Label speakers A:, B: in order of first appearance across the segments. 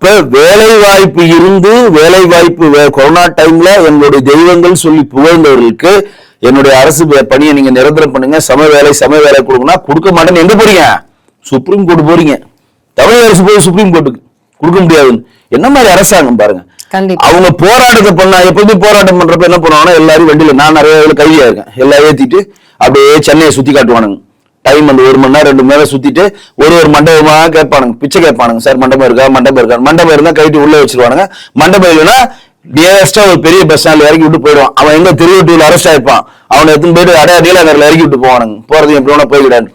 A: அப்ப வேலை வாய்ப்பு இருந்து வேலை வாய்ப்பு கொரோனா டைம்ல என்னுடைய தெய்வங்கள் சொல்லி புகழ்ந்தவர்களுக்கு என்னுடைய அரசு பணியை நீங்க நிரந்தரம் பண்ணுங்க, சம வேலை கொடுக்கணும்னா கொடுக்க மாட்டேன்னு எங்க போறீங்க? சுப்ரீம் கோர்ட் போறீங்க. தமிழக அரசு போய் சுப்ரீம் கோர்ட்டுக்கு கொடுக்க முடியாதுன்னு. என்ன மாதிரி அரசாங்கம் பாருங்க. அவங்க போராட்டத்தை பண்ணா எப்பவுமே போராட்டம் பண்றப்ப என்ன பண்ணுவாங்கன்னா எல்லாரும் வண்டியில, நான் நிறைய கைதியா இருக்கேன், எல்லாம் ஏத்திட்டு அப்படியே சென்னையை சுத்தி காட்டுவானுங்க. டைம் அந்த 1 மணி நேரம் 2 மணி நேரம் சுத்திட்டு ஒரு மண்டபமா கேட்பானுங்க, பிச்சை கேட்பானுங்க. சார் மண்டபம் இருக்கா? மண்டபம் இருந்தா கைட்டு உள்ள வச்சிருவானுங்க. மண்டபம் இல்லைன்னா நியரஸ்டா ஒரு பெரிய பஸ் ஸ்டாண்ட்ல இறக்கி விட்டு போயிடுவான். அவன் எங்க திருவொற்றியூர்ல அரெஸ்ட் ஆயிருப்பான், அவனை எடுத்துன்னு போயிட்டு நீலநகர்ல இறக்கி விட்டு போவானுங்க. போறது எப்படி வேணா போய்கிடாது.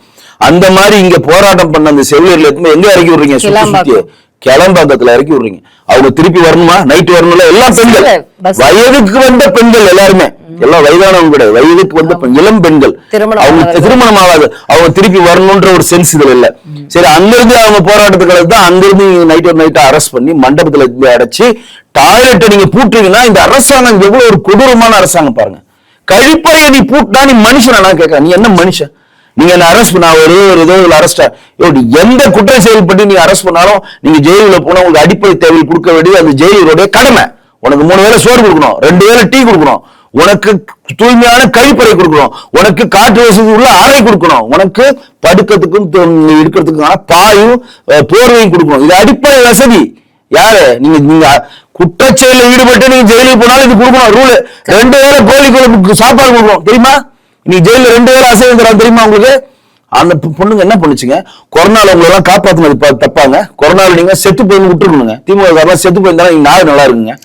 A: அந்த மாதிரி இங்க போராட்டம் பண்ண அந்த செவிலியர்ல எங்க இறக்கி விடுறீங்க? சுத்தி கிளம்பாக்கத்துல இறக்கி விடுறீங்க. அவங்க திருப்பி வரணுமா? நைட்டு வரணும்ல? எல்லா பெண்கள், வயதுக்கு வந்த பெண்கள் எல்லாருமே, எல்லாம் வயதானவங்க கிடையாது, வயதுக்கு வந்த இளம் பெண்கள், அவங்க திருமணம் ஆகாது, அவங்க திருப்பி வரணும்ன்ற ஒரு சென்ஸ் இதுல இல்ல. சரி, அங்கிருந்து அவங்க போராட்டத்துக்கு தான் அங்கிருந்து நைட்டு அரெஸ்ட் பண்ணி மண்டபத்துல இருந்து அடைச்சு டாய்லெட்டை நீங்க பூட்டுறீங்கன்னா இந்த அரசாங்கம் எவ்வளவு ஒரு கொடூரமான அரசாங்கம் பாருங்க. கழிப்பறையை நீ பூட்டினா நீ மனுஷனா? நான் கேட்க, நீ என்ன மனுஷன்? நீங்க என்ன அரெஸ்ட் பண்ண ஏதோ அரெஸ்டா எந்த குற்றம் செயல்பட்டு நீங்க அரெஸ்ட் பண்ணாலும் நீங்க ஜெயிலுல போனா உங்களுக்கு அடிப்படை தேவை கொடுக்க வேண்டியது அந்த ஜெயிலுடைய கடமை. உனக்கு 3 வேளை சோறு கொடுக்கணும், 2 வேளை டீ கொடுக்கணும், உனக்கு தூய்மையான கழிப்பறை கொடுக்கணும், உனக்கு காற்று வசதி உள்ள அறை கொடுக்கணும், உனக்கு படுக்கிறதுக்கும் இருக்கிறதுக்கான பாயும் போர்வையும் கொடுக்கணும். இது அடிப்படை வசதி. யாரு? நீங்க குற்றச்செயலில் ஈடுபட்டு நீங்க ஜெயிலுக்கு போனாலும் இது கொடுக்கணும். ரூல் 2 வேளை கோழி குழம்புக்கு சாப்பாடு கொடுக்கணும், தெரியுமா? நீ ஜெயில 2 வேளை அசைவம் தரான், தெரியுமா உங்களுக்கு? அந்த பொண்ணுங்க என்ன பண்ணுச்சுங்க? கொரோனால உங்களை எல்லாம் காப்பாத்தினது தப்பாங்க. கொரோனால நீங்க செத்து போய் விட்டுருக்கணுங்க. திமுக செத்து போயிருந்தா நீங்க நாடு நல்லா இருக்குங்க.